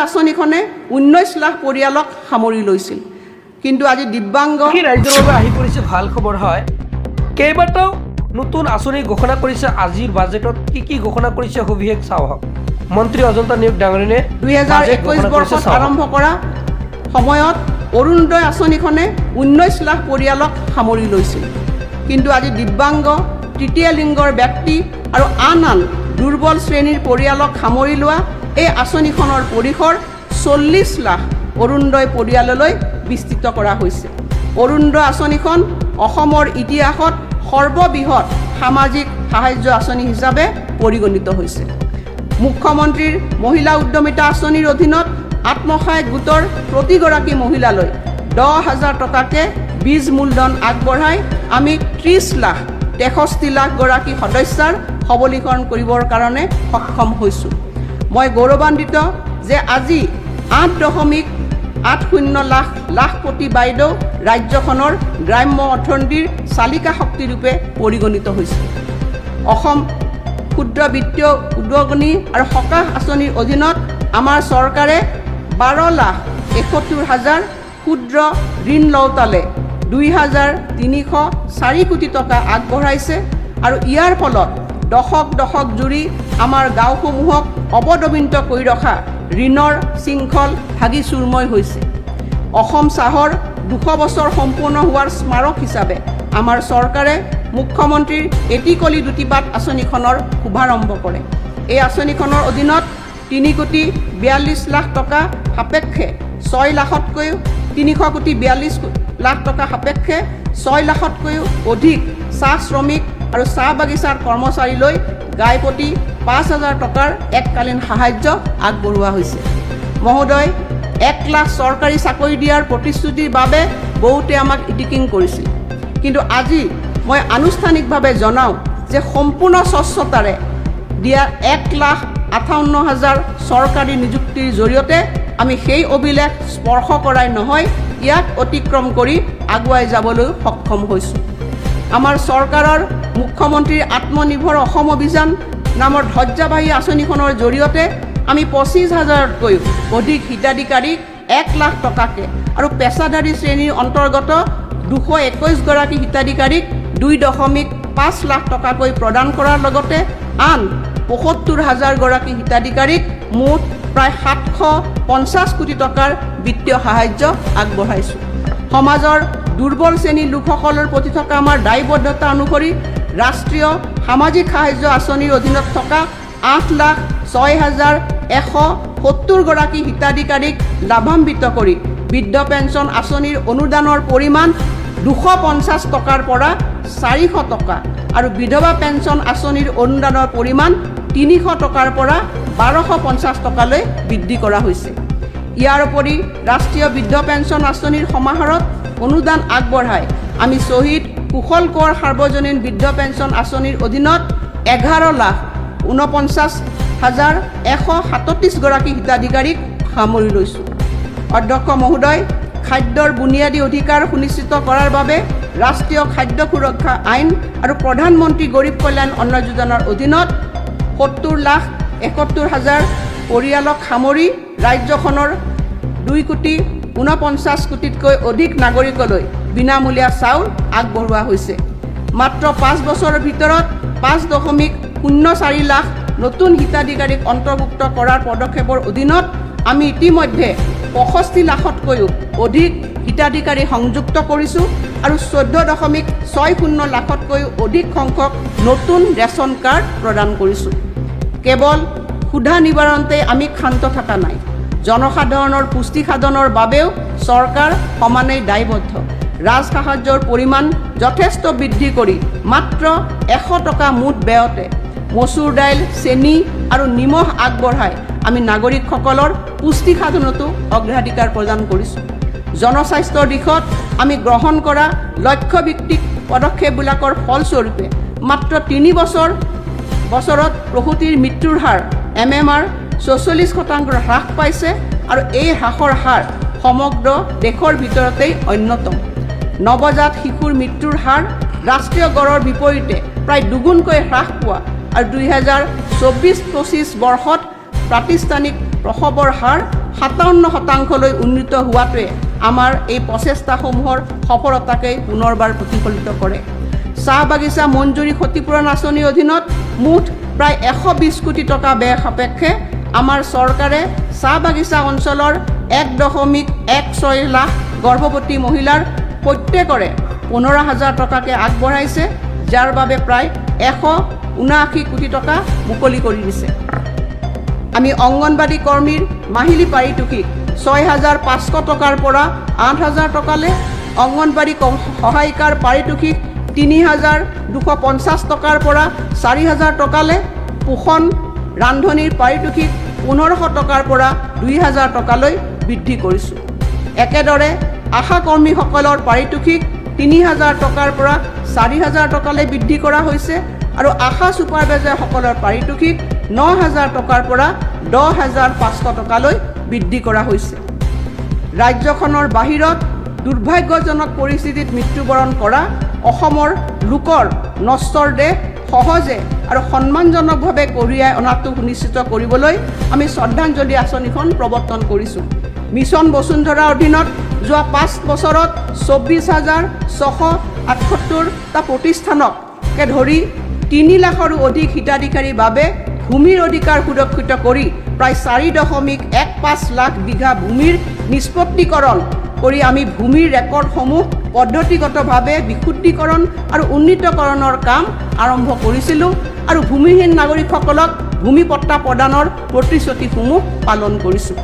আঁচনিখনে 19 লাখ পৰিয়ালক সামৰি লৈছিল। কিন্তু আজি দিব্যাংগ ৰাইজৰ বাবে আহি পৰিছে ভাল খবৰ হয়। কেইবাটাও নতুন আঁচনি ঘোষণা কৰিছে। আজিৰ বাজেটত কি ঘোষণা কৰিছে সবিশেষ চাওঁ আহক। মন্ত্ৰী অজন্তা নিয়োগ ডাঙৰীয়ে 2021 বৰ্ষত আৰম্ভ কৰা সময়ত অৰুণোদয় আঁচনিখনে 19 লাখ পৰিয়ালক সামৰি লৈছিল। কিন্তু আজি দিব্যাংগ, তৃতীয় লিংগৰ ব্যক্তি আৰু আন দুৰ্বল শ্ৰেণীৰ পৰিয়ালক সামৰি লোৱা এই আঁচনিখনৰ পৰিসৰ 40 লাখ অৰুণোদয় পৰিয়াললৈ বিস্তৃত কৰা হৈছে। অৰুণোদয় আঁচনিখন অসমৰ ইতিহাসত সৰ্ববৃহৎ সামাজিক সাহায্য আঁচনি হিচাপে পৰিগণিত হৈছে। মুখ্যমন্ত্ৰীৰ মহিলা উদ্যমিতা আঁচনিৰ অধীনত আত্মসহায়ক গোটৰ প্ৰতিগৰাকী মহিলালৈ 10,000 টকাকে বীজ মূলধন আগবঢ়াই আমি 30 লাখ 63 লাখ গৰাকী সদস্যাৰ সবলীকৰণ কৰিবৰ কাৰণে সক্ষম হৈছোঁ। মই গৌৰৱান্বিত যে আজি 8.80 লাখ কোটি বাইদেউ ৰাজ্যখনৰ গ্ৰাম্য অৰ্থনীতিৰ চালিকা শক্তিৰূপে পৰিগণিত হৈছে। অসম ক্ষুদ্ৰ বিত্তীয় উদ্যোগনী আৰু সকাহ আঁচনিৰ অধীনত আমাৰ চৰকাৰে 12,71,000 ক্ষুদ্ৰ ঋণ লওঁতালে 2,304 কোটি টকা আগবঢ়াইছে আৰু ইয়াৰ ফলত দশক জুৰি আমাৰ গাঁওসমূহক অৱদমিত কৰি ৰখা ঋণৰ শৃংখল ভাগি চুৰময় হৈছে। অসম চাহৰ 200 বছৰ সম্পূৰ্ণ হোৱাৰ স্মাৰক হিচাপে আমাৰ চৰকাৰে মুখ্যমন্ত্ৰীৰ এটিকলি দুটিপাত আঁচনিখনৰ শুভাৰম্ভ কৰে। এই আঁচনিখনৰ অধীনত 3,42 লাখ টকা সাপেক্ষে 6 লাখতকৈও 342 লাখ টকা সাপেক্ষে 6 লাখতকৈও অধিক চাহ শ্ৰমিক আৰু চাহ বাগিচাৰ কৰ্মচাৰীলৈ গাইপতি 5,000 টকাৰ এককালীন সাহায্য আগবঢ়োৱা হৈছে। মহোদয়, 1 লাখ চৰকাৰী চাকৰি দিয়াৰ প্ৰতিশ্ৰুতিৰ বাবে বহুতে আমাক ইটিকিং কৰিছিল। কিন্তু আজি মই আনুষ্ঠানিকভাৱে জনাওঁ যে সম্পূৰ্ণ স্বচ্ছতাৰে দিয়া 1,58,000 চৰকাৰী নিযুক্তিৰ জৰিয়তে আমি সেই অভিলেখ স্পৰ্শ কৰাই নহয়, ইয়াক অতিক্ৰম কৰি আগুৱাই যাবলৈ সক্ষম হৈছোঁ। আমাৰ চৰকাৰৰ মুখ্যমন্ত্ৰীৰ আত্মনিৰ্ভৰ অসম অভিযান নামৰ ধ্বজাবাহী আঁচনিখনৰ জৰিয়তে আমি 25,000তকৈও অধিক হিতাধিকাৰীক 1 লাখ টকাকে আৰু পেছাদাৰী শ্ৰেণীৰ অন্তৰ্গত 221 গৰাকী হিতাধিকাৰীক 2.5 লাখ টকাকৈ প্ৰদান কৰাৰ লগতে আন 75,000 গৰাকী হিতাধিকাৰীক মুঠ প্ৰায় 750 কোটি টকাৰ বিত্তীয় সাহায্য আগবঢ়াইছোঁ। সমাজৰ দুৰ্বল শ্ৰেণীৰ লোকসকলৰ প্ৰতি থকা আমাৰ দায়বদ্ধতা অনুসৰি ৰাষ্ট্ৰীয় সামাজিক সাহায্য আঁচনিৰ অধীনত থকা 8,06,170 গৰাকী হিতাধিকাৰীক লাভান্বিত কৰি বৃদ্ধ পেঞ্চন আঁচনিৰ অনুদানৰ পৰিমাণ 250 টকাৰ পৰা 400 টকা আৰু বিধৱা পেঞ্চন আঁচনিৰ অনুদানৰ পৰিমাণ 300 টকাৰ পৰা 1,250 টকালৈ বৃদ্ধি কৰা হৈছে। ইয়াৰ উপৰি ৰাষ্ট্ৰীয় বৃদ্ধ পেঞ্চন আঁচনিৰ সমাহাৰত অনুদান আগবঢ়াই আমি শ্বহীদ কুশল কোঁৱৰ সাৰ্বজনীন বৃদ্ধ পেঞ্চন আঁচনিৰ অধীনত 11,49,137 গৰাকী হিতাধিকাৰীক সামৰি লৈছোঁ। অধ্যক্ষ মহোদয়, খাদ্যৰ বুনিয়াদী অধিকাৰ সুনিশ্চিত কৰাৰ বাবে ৰাষ্ট্ৰীয় খাদ্য সুৰক্ষা আইন আৰু প্ৰধানমন্ত্ৰী গৰীব কল্যাণ অন্ন যোজনাৰ অধীনত 70,71,000 পৰিয়ালক সামৰি ৰাজ্যখনৰ 2,49 কোটিতকৈ অধিক নাগৰিকলৈ বিনামূলীয়া চাউল আগবঢ়োৱা হৈছে। মাত্ৰ 5 বছৰৰ ভিতৰত 5.04 লাখ নতুন হিতাধিকাৰীক অন্তৰ্ভুক্ত কৰাৰ পদক্ষেপৰ অধীনত আমি ইতিমধ্যে 65 লাখতকৈও অধিক হিতাধিকাৰী সংযুক্ত কৰিছোঁ আৰু 14.60 লাখতকৈও অধিক সংখ্যক নতুন ৰেচন কাৰ্ড প্ৰদান কৰিছোঁ। কেৱল ক্ষুধা নিবাৰণতে আমি ক্ষান্ত থকা নাই, জনসাধাৰণৰ পুষ্টি সাধনৰ বাবেও চৰকাৰ সমানেই দায়বদ্ধ। ৰাজসাহায্যৰ পৰিমাণ যথেষ্ট বৃদ্ধি কৰি মাত্ৰ 100 টকা মুঠ ব্যয়তে মচুৰ দাইল, চেনি আৰু নিমখ আগবঢ়াই আমি নাগৰিকসকলৰ পুষ্টি সাধনতো অগ্ৰাধিকাৰ প্ৰদান কৰিছোঁ। জনস্বাস্থ্যৰ দিশত আমি গ্ৰহণ কৰা লক্ষ্যভিত্তিক পদক্ষেপবিলাকৰ ফলস্বৰূপে মাত্ৰ 3 বছৰত প্ৰসূতিৰ মৃত্যুৰ হাৰ MMR 44% হ্ৰাস পাইছে আৰু এই হ্ৰাসৰ হাৰ সমগ্ৰ দেশৰ ভিতৰতেই অন্যতম। নৱজাত শিশুৰ মৃত্যুৰ হাৰ ৰাষ্ট্ৰীয় গড়ৰ বিপৰীতে প্ৰায় দুগুণকৈ হ্ৰাস পোৱা আৰু 2024-25 বৰ্ষত প্ৰাতিষ্ঠানিক প্ৰসৱৰ হাৰ 57% উন্নীত হোৱাটোৱে আমাৰ এই প্ৰচেষ্টাসমূহৰ সফলতাকেই পুনৰবাৰ প্ৰতিফলিত কৰে। চাহ বাগিচা মঞ্জুৰি ক্ষতিপূৰণ আঁচনিৰ অধীনত মুঠ প্ৰায় 120 কোটি টকা ব্যয় সাপেক্ষে আমাৰ চৰকাৰে চাহ বাগিচা অঞ্চলৰ 1.16 লাখ গৰ্ভৱতী মহিলাৰ প্ৰত্যেকৰে 15,000 টকাকৈ আগবঢ়াইছে, যাৰ বাবে প্ৰায় 179 কোটি টকা মুকলি কৰি দিছে। আমি অংগনবাড়ী কৰ্মীৰ মাহিলী পাৰিতোষিক 6,500 টকাৰ পৰা 8,000 টকালৈ, অংগনবাড়ী সহায়িকাৰ পাৰিতোষিক 3,250 টকাৰ পৰা 4,000 টকালৈ, পোষণ ৰান্ধনিৰ পাৰিতোষিক 1,500 টকাৰ পৰা 2,000 টকালৈ বৃদ্ধি কৰিছোঁ। একেদৰে আশা কৰ্মীসকলৰ পাৰিতোষিক 3,000 টকাৰ পৰা 4,000 টকালৈ বৃদ্ধি কৰা হৈছে আৰু আশা ছুপাৰভাইজাৰসকলৰ পাৰিতোষিক 9,000 টকাৰ পৰা 10,500 টকালৈ বৃদ্ধি কৰা হৈছে। ৰাজ্যখনৰ বাহিৰত দুৰ্ভাগ্যজনক পৰিস্থিতিত মৃত্যুবৰণ কৰা অসমৰ লোকৰ নশ্বৰ দেহ সহজে আৰু সন্মানজনকভাৱে কঢ়িয়াই অনাটো সুনিশ্চিত কৰিবলৈ আমি শ্ৰদ্ধাঞ্জলি আঁচনিখন প্ৰৱৰ্তন কৰিছোঁ। মিছন বসুন্ধৰাৰ অধীনত যোৱা 5 বছৰত 24,678টা প্ৰতিষ্ঠানকে ধৰি 3 লাখৰো অধিক হিতাধিকাৰীৰ বাবে ভূমিৰ অধিকাৰ সুৰক্ষিত কৰি প্ৰায় 4.15 লাখ বিঘা ভূমিৰ নিষ্পত্তিকৰণ কৰি আমি ভূমিৰ ৰেকৰ্ডসমূহ পদ্ধতিগতভাৱে বিশুদ্ধীকৰণ আৰু উন্নীতকৰণৰ কাম আৰম্ভ কৰিছিলোঁ আৰু ভূমিহীন নাগৰিকসকলক ভূমি পট্টা প্ৰদানৰ প্ৰতিশ্ৰুতিসমূহ পালন কৰিছোঁ।